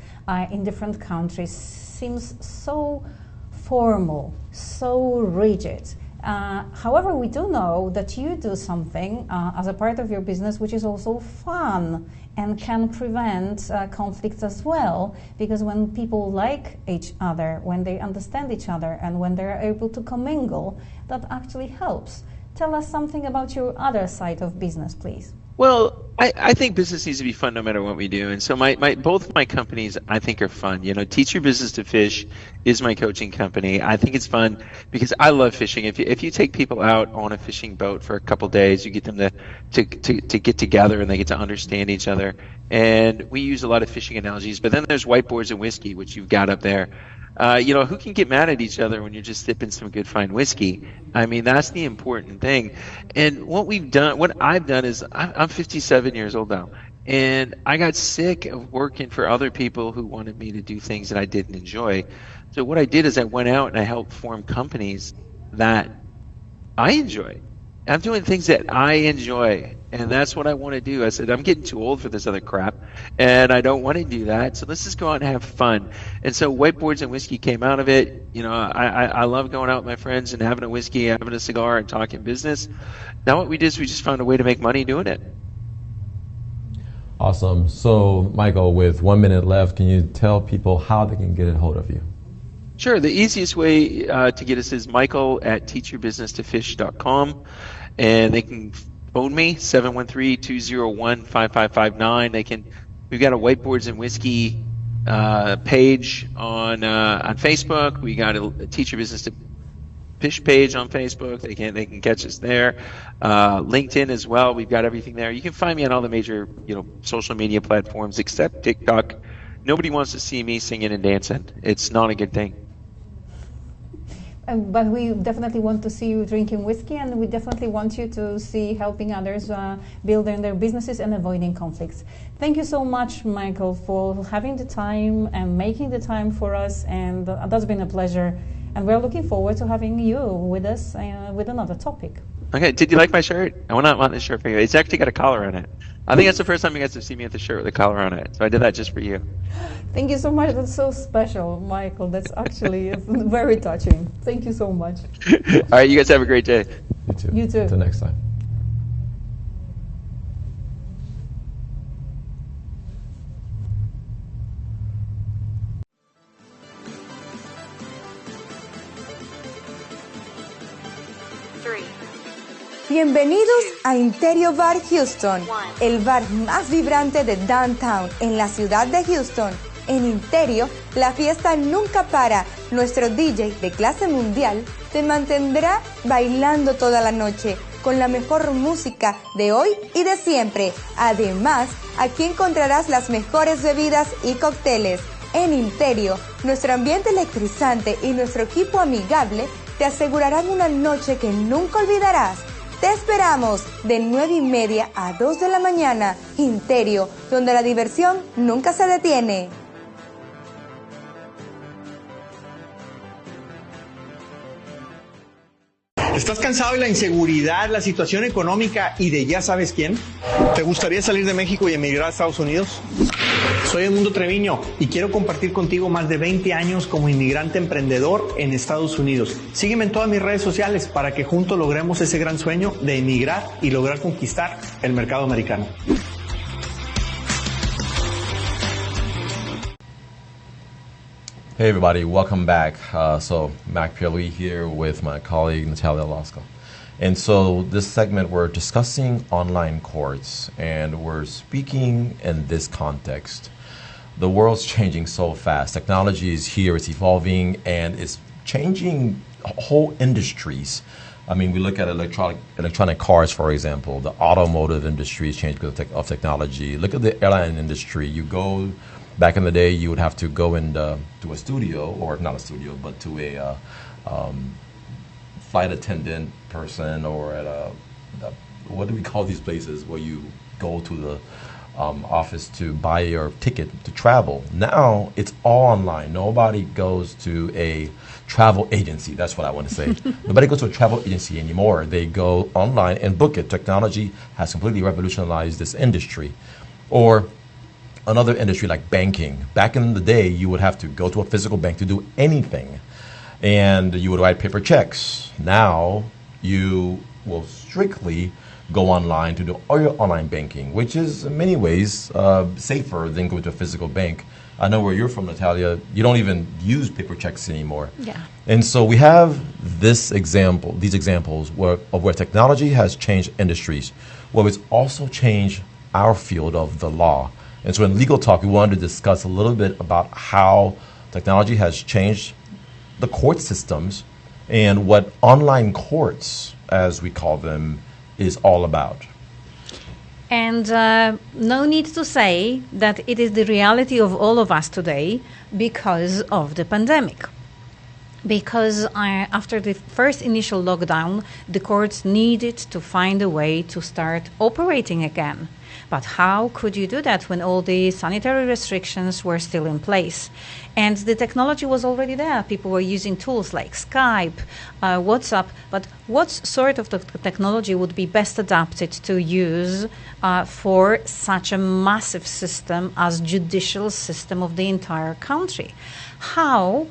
[SPEAKER 5] in different countries, seems so formal, so rigid. However, we do know that you do something as a part of your business which is also fun and can prevent conflicts as well, because when people like each other, when they understand each other, and when they're able to commingle, that actually helps. Tell us something about your other side of business, please.
[SPEAKER 18] Well, I think business needs to be fun no matter what we do. And so both of my companies, I think, are fun. Teach Your Business to Fish is my coaching company. I think it's fun because I love fishing. If you take people out on a fishing boat for a couple days, you get them to get together and they get to understand each other. And we use a lot of fishing analogies. But then there's whiteboards and whiskey, which you've got up there. Who can get mad at each other when you're just sipping some good fine whiskey? I mean, that's the important thing. And what I've done is I'm 57 years old now, and I got sick of working for other people who wanted me to do things that I didn't enjoy. So what I did is I went out and I helped form companies that I enjoy. I'm doing things that I enjoy, and that's what I want to do. I said, I'm getting too old for this other crap, and I don't want to do that, so let's just go out and have fun. And so Whiteboards and Whiskey came out of it. I love going out with my friends and having a whiskey, having a cigar, and talking business. Now what we did is we just found a way to make money doing it.
[SPEAKER 6] Awesome. So, Michael, with 1 minute left, can you tell people how they can get a hold of you?
[SPEAKER 18] Sure. The easiest way to get us is michael@teachyourbusinesstofish.com, and they can phone me 713-201-5559. We've got a Whiteboards and Whiskey page on Facebook. We got a Teach Your Business to Fish page on Facebook. They can catch us there. LinkedIn as well. We've got everything there. You can find me on all the major social media platforms except TikTok. Nobody wants to see me singing and dancing. It's not a good thing.
[SPEAKER 5] But we definitely want to see you drinking whiskey, and we definitely want you to see helping others building their businesses and avoiding conflicts. Thank you so much, Michael, for having the time and making the time for us, and that's been a pleasure. And we're looking forward to having you with us with another topic.
[SPEAKER 18] Okay, did you like my shirt? I went out and bought this shirt for you. It's actually got a collar on it. I think that's the first time you guys have seen me with a shirt with a collar on it. So I did that just for you.
[SPEAKER 5] Thank you so much. That's so special, Michael. That's actually very touching. Thank you so much.
[SPEAKER 18] All right, you guys have a great day.
[SPEAKER 6] You too.
[SPEAKER 5] You too.
[SPEAKER 6] Until next time.
[SPEAKER 12] Bienvenidos a Interior Bar Houston, el bar más vibrante de Downtown en la ciudad de Houston. En Interior, la fiesta nunca para. Nuestro DJ de clase mundial te mantendrá bailando toda la noche con la mejor música de hoy y de siempre. Además, aquí encontrarás las mejores bebidas y cócteles. En Interio, nuestro ambiente electrizante y nuestro equipo amigable te asegurarán una noche que nunca olvidarás. Te esperamos de 9:30 a 2 de la mañana. Interio, donde la diversión nunca se detiene.
[SPEAKER 3] ¿Estás cansado de la inseguridad, la situación económica y de ya sabes quién? ¿Te gustaría salir de México y emigrar a Estados Unidos? Soy Edmundo Treviño y quiero compartir contigo más de 20 años como inmigrante emprendedor en Estados Unidos. Sígueme en todas mis redes sociales para que juntos logremos ese gran sueño de emigrar y lograr conquistar el mercado americano.
[SPEAKER 6] Hey everybody, welcome back. So Mac Pierre here with my colleague Natalia Alaska. And so this segment we're discussing online courts and we're speaking in this context. The world's changing so fast. Technology is here, it's evolving and it's changing whole industries. I mean, we look at electronic cars, for example. The automotive industry has changed because of technology. Look at the airline industry. You go back in the day, you would have to go to a studio, or not a studio, but to a flight attendant person, or at what do we call these places where you go to the office to buy your ticket to travel. Now it's all online. Nobody goes to a travel agency. That's what I want to say. Nobody goes to a travel agency anymore. They go online and book it. Technology has completely revolutionized this industry. Or another industry like banking. Back in the day, you would have to go to a physical bank to do anything, and you would write paper checks. Now, you will strictly go online to do all your online banking, which is in many ways safer than going to a physical bank. I know where you're from, Natalia. You don't even use paper checks anymore.
[SPEAKER 5] Yeah.
[SPEAKER 6] And so we have these examples where technology has changed industries, where it's also changed our field of the law. And so in Legal Talk, we wanted to discuss a little bit about how technology has changed the court systems and what online courts, as we call them, is all about.
[SPEAKER 5] And no need to say that it is the reality of all of us today because of the pandemic. Because after the first initial lockdown, the courts needed to find a way to start operating again. But how could you do that when all the sanitary restrictions were still in place? And the technology was already there. People were using tools like Skype, WhatsApp. But what sort of technology would be best adapted to use for such a massive system as judicial system of the entire country? How,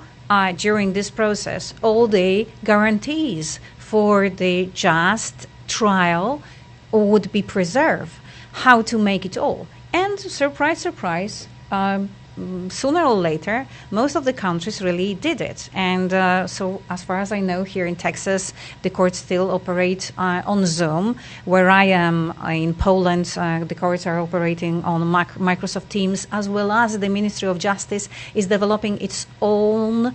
[SPEAKER 5] during this process, all the guarantees for the just trial would be preserved? How to make it all. And surprise, surprise, sooner or later, most of the countries really did it. And so as far as I know, here in Texas, the courts still operate on Zoom. Where I am in Poland, the courts are operating on Microsoft Teams, as well as the Ministry of Justice is developing its own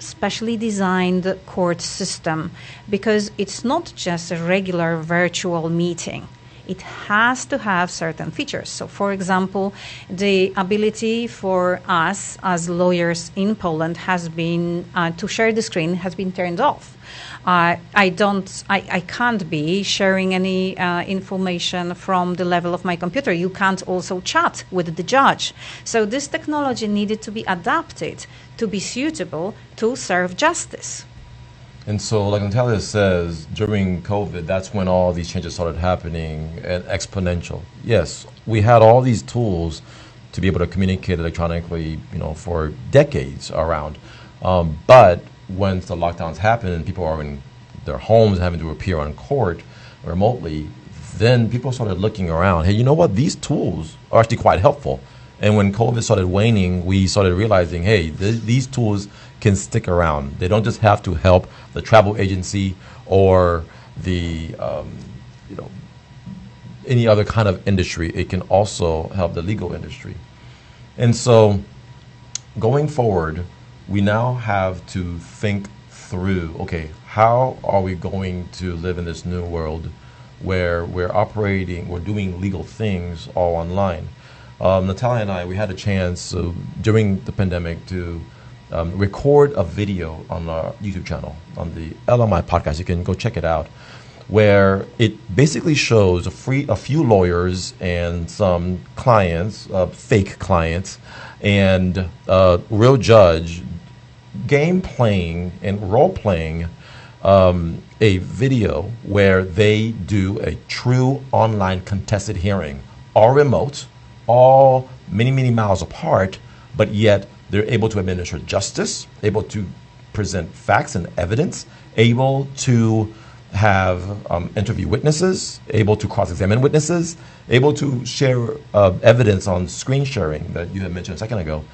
[SPEAKER 5] specially designed court system, because it's not just a regular virtual meeting. It has to have certain features. So, for example, the ability for us as lawyers in Poland has been to share the screen has been turned off. I can't be sharing any information from the level of my computer. You can't also chat with the judge. So this technology needed to be adapted to be suitable to serve justice.
[SPEAKER 6] And so, like Natalia says, during COVID, that's when all these changes started happening and exponential. Yes, we had all these tools to be able to communicate electronically, for decades around. But once the lockdowns happened and people are in their homes having to appear on court remotely, then people started looking around. Hey, you know what? These tools are actually quite helpful. And when COVID started waning, we started realizing, hey, these tools can stick around. They don't just have to help the travel agency or the, any other kind of industry. It can also help the legal industry. And so going forward, we now have to think through, okay, how are we going to live in this new world where we're doing legal things all online? Natalia and I, we had a chance during the pandemic to record a video on our YouTube channel, on the LMI podcast. You can go check it out, where it basically shows a few lawyers and some clients, fake clients, and a real judge game playing and role playing a video where they do a true online contested hearing, all remote, all many, many miles apart, but yet they're able to administer justice, able to present facts and evidence, able to have interview witnesses, able to cross-examine witnesses, able to share evidence on screen sharing that you had mentioned a second ago.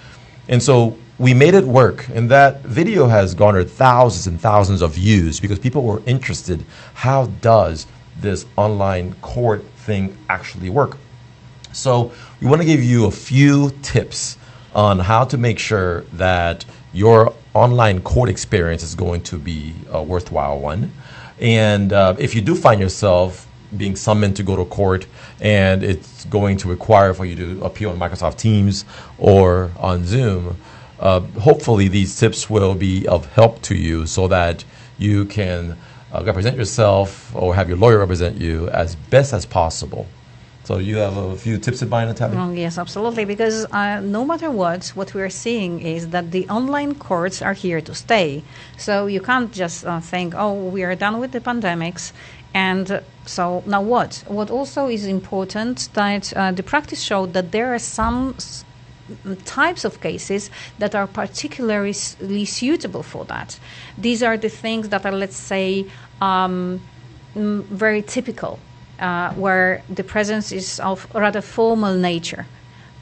[SPEAKER 6] And so we made it work, and that video has garnered thousands and thousands of views because people were interested. How does this online court thing actually work? So we want to give you a few tips on how to make sure that your online court experience is going to be a worthwhile one. And if you do find yourself being summoned to go to court and it's going to require for you to appear on Microsoft Teams or on Zoom, hopefully these tips will be of help to you so that you can represent yourself or have your lawyer represent you as best as possible. So you have a few tips in mind, Natalia?
[SPEAKER 5] Yes, absolutely, because no matter what we're seeing is that the online courts are here to stay. So you can't just think, oh, we are done with the pandemics, and so now what? What also is important that the practice showed that there are some types of cases that are particularly suitable for that. These are the things that are, let's say, very typical. Where the presence is of rather formal nature.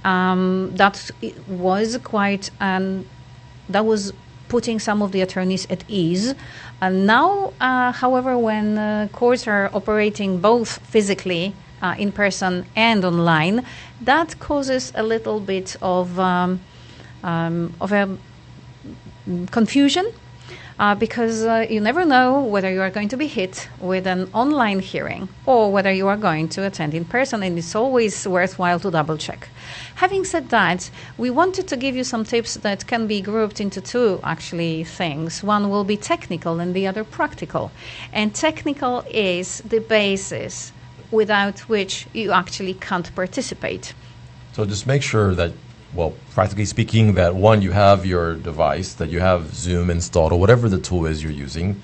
[SPEAKER 5] That was quite, that was putting some of the attorneys at ease. And now, however, when courts are operating both physically, in person and online, that causes a little bit of a confusion. Because you never know whether you are going to be hit with an online hearing or whether you are going to attend in person, and it's always worthwhile to double check. Having said that, we wanted to give you some tips that can be grouped into two actually things. One will be technical and the other practical. And technical is the basis without which you actually can't participate.
[SPEAKER 6] So just make sure that, well, practically speaking, that one, you have your device, that you have Zoom installed or whatever the tool is you're using.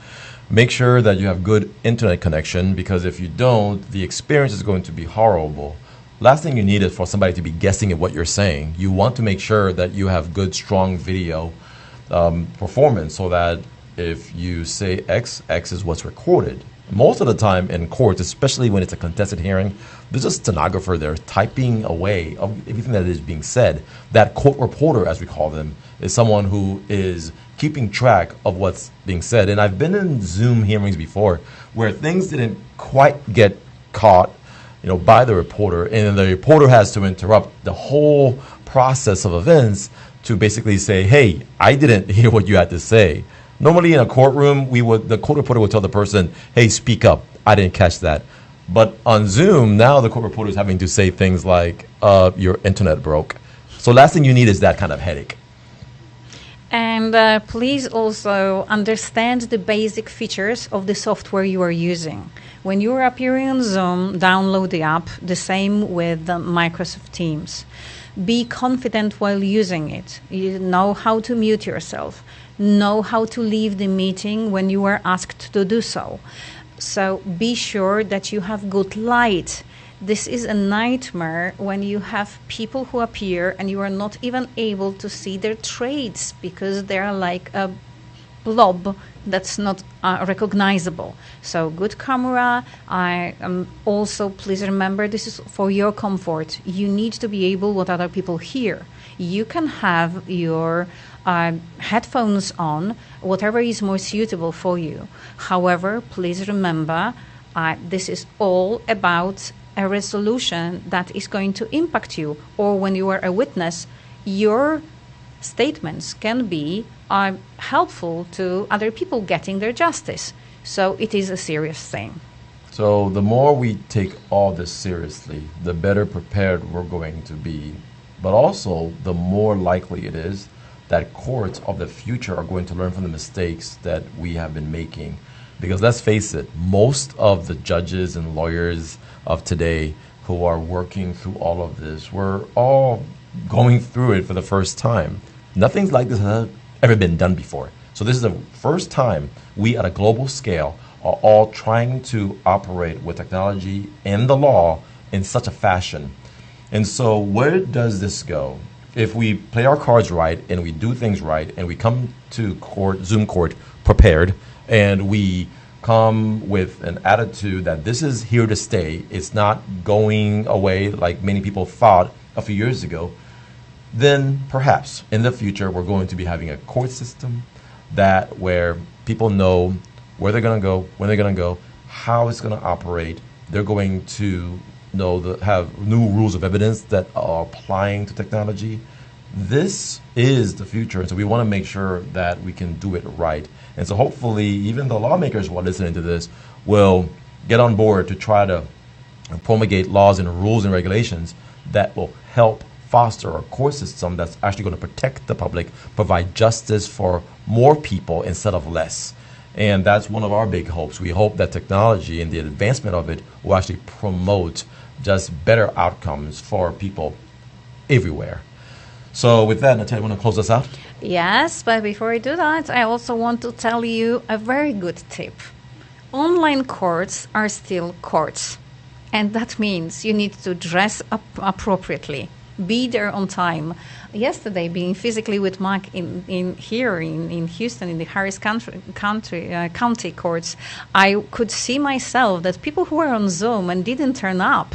[SPEAKER 6] Make sure that you have good internet connection, because if you don't, the experience is going to be horrible. Last thing you need is for somebody to be guessing at what you're saying. You want to make sure that you have good, strong video performance so that if you say X, X is what's recorded. Most of the time in courts, especially when it's a contested hearing, there's a stenographer there typing away of everything that is being said. That court reporter, as we call them, is someone who is keeping track of what's being said. And I've been in Zoom hearings before where things didn't quite get caught, by the reporter, and the reporter has to interrupt the whole process of events to basically say, hey, I didn't hear what you had to say. Normally in a courtroom, the court reporter would tell the person, hey, speak up, I didn't catch that. But on Zoom, now the court reporter is having to say things like, your internet broke. So last thing you need is that kind of headache.
[SPEAKER 5] And please also understand the basic features of the software you are using. When you are appearing on Zoom, download the app, the same with Microsoft Teams. Be confident while using it. You know how to mute yourself. Know how to leave the meeting when you are asked to do so. So be sure that you have good light. This is a nightmare when you have people who appear and you are not even able to see their trades because they are like a blob that's not recognizable. So good camera. Also, please remember, this is for your comfort. You need to be able what other people hear. You can have your headphones on, whatever is more suitable for you. However, please remember, this is all about a resolution that is going to impact you, or when you are a witness, your statements can be helpful to other people getting their justice. So it is a serious thing.
[SPEAKER 6] So the more we take all this seriously, the better prepared we're going to be. But also, the more likely it is that courts of the future are going to learn from the mistakes that we have been making. Because let's face it, most of the judges and lawyers of today who are working through all of this, we're all going through it for the first time. Nothing like this has ever been done before. So this is the first time we at a global scale are all trying to operate with technology and the law in such a fashion. And so where does this go? If we play our cards right and we do things right and we come to court, Zoom court, prepared, and we come with an attitude that this is here to stay, it's not going away like many people thought a few years ago, then perhaps in the future we're going to be having a court system that where people know where they're going to go, when they're going to go, how it's going to operate. They're going to know have new rules of evidence that are applying to technology. This is the future, and so we want to make sure that we can do it right. And so hopefully even the lawmakers who are listening to this will get on board to try to promulgate laws and rules and regulations that will help foster a court system that's actually going to protect the public, provide justice for more people instead of less. And that's one of our big hopes. We hope that technology and the advancement of it will actually promote just better outcomes for people everywhere. So with that, Natalia, you want to close us out?
[SPEAKER 5] Yes, but before I do that, I also want to tell you a very good tip. Online courts are still courts. And that means you need to dress up appropriately. Be there on time. Yesterday, being physically with Mac in Houston, in the Harris County courts, I could see myself that people who were on Zoom and didn't turn up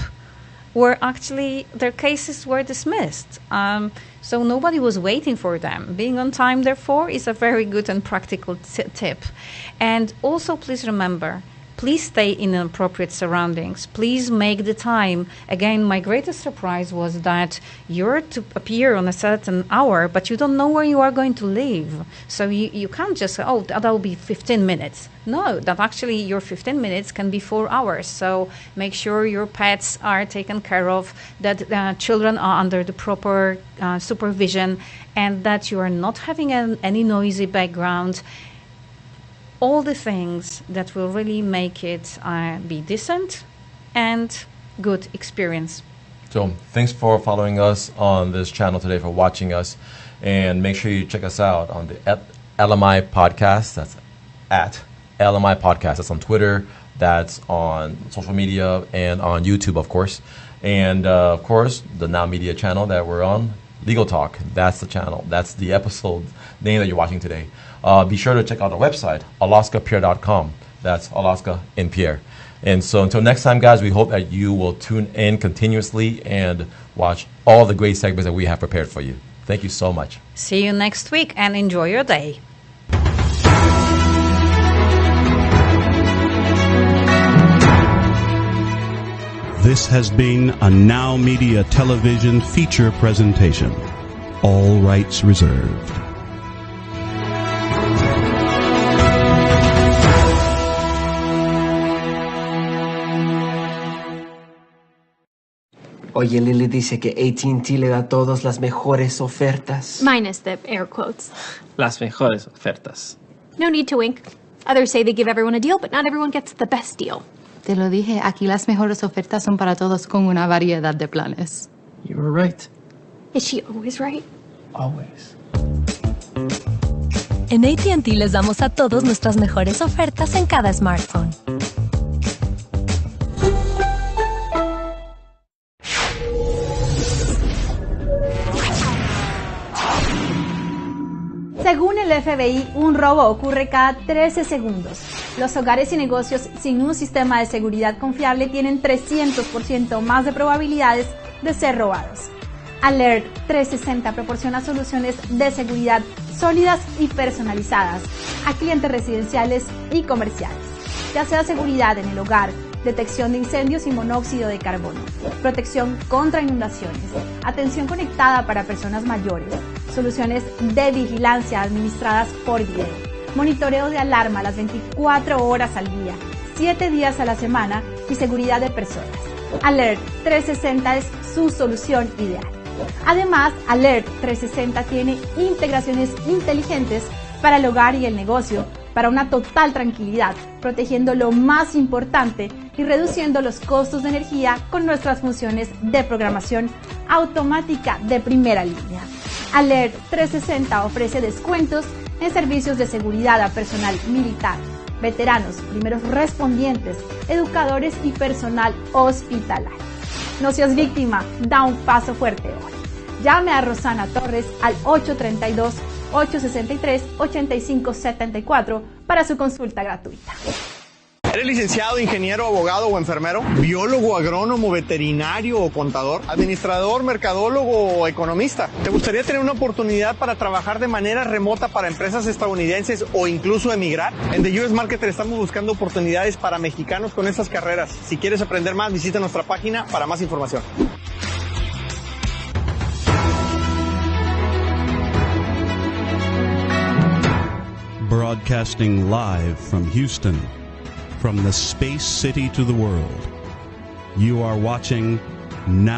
[SPEAKER 5] were actually, their cases were dismissed. So nobody was waiting for them. Being on time, therefore, is a very good and practical tip. And also, please remember, please stay in appropriate surroundings. Please make the time. Again, my greatest surprise was that you're to appear on a certain hour, but you don't know where you are going to live. So you can't just say, oh, that'll be 15 minutes. No, that actually your 15 minutes can be 4 hours. So make sure your pets are taken care of, that children are under the proper supervision, and that you are not having any noisy background. All the things that will really make it be decent and good experience.
[SPEAKER 6] So thanks for following us on this channel today, for watching us. And make sure you check us out on the LMI Podcast. That's at LMI Podcast. That's on Twitter. That's on social media and on YouTube, of course. And, of course, the Now Media channel that we're on, Legal Talk. That's the channel. That's the episode name that you're watching today. Be sure to check out our website, alaskapierre.com. That's Alaska in Pierre. And so until next time, guys, we hope that you will tune in continuously and watch all the great segments that we have prepared for you. Thank you so much.
[SPEAKER 5] See you next week and enjoy your day.
[SPEAKER 4] This has been a Now Media Television feature presentation. All rights reserved.
[SPEAKER 2] Oye, Lily dice que AT&T le da a todos las mejores ofertas.
[SPEAKER 7] Minus the air quotes.
[SPEAKER 14] Las mejores ofertas.
[SPEAKER 7] No need to wink. Others say they give everyone a deal, but not everyone gets the best deal.
[SPEAKER 8] Te lo dije, aquí las mejores ofertas son para todos con una variedad de planes.
[SPEAKER 14] You were right.
[SPEAKER 7] Is she always right?
[SPEAKER 14] Always.
[SPEAKER 9] En AT&T les damos a todos nuestras mejores ofertas en cada smartphone.
[SPEAKER 13] Según el FBI, un robo ocurre cada 13 segundos. Los hogares y negocios sin un sistema de seguridad confiable tienen 300% más de probabilidades de ser robados. Alert 360 proporciona soluciones de seguridad sólidas y personalizadas a clientes residenciales y comerciales, ya sea seguridad en el hogar, detección de incendios y monóxido de carbono, protección contra inundaciones, atención conectada para personas mayores, soluciones de vigilancia administradas por video, monitoreo de alarma las 24 horas al día, 7 días a la semana
[SPEAKER 16] y seguridad de personas. Alert 360 es su solución ideal. Además, Alert 360 tiene integraciones inteligentes para el hogar y el negocio, para una total tranquilidad, protegiendo lo más importante y reduciendo los costos de energía con nuestras funciones de programación automática de primera línea. Alert 360 ofrece descuentos en servicios de seguridad a personal militar, veteranos, primeros respondientes, educadores y personal hospitalario. No seas víctima, da un paso fuerte hoy. Llame a Rosana Torres al 832-863-8574 para su consulta gratuita.
[SPEAKER 3] ¿Eres licenciado, ingeniero, abogado o enfermero? ¿Biólogo, agrónomo, veterinario o contador? ¿Administrador, mercadólogo o economista? ¿Te gustaría tener una oportunidad para trabajar de manera remota para empresas estadounidenses o incluso emigrar? En The US Marketer estamos buscando oportunidades para mexicanos con estas carreras. Si quieres aprender más, visita nuestra página para más información.
[SPEAKER 4] Broadcasting live from Houston, from the space city to the world. You are watching Now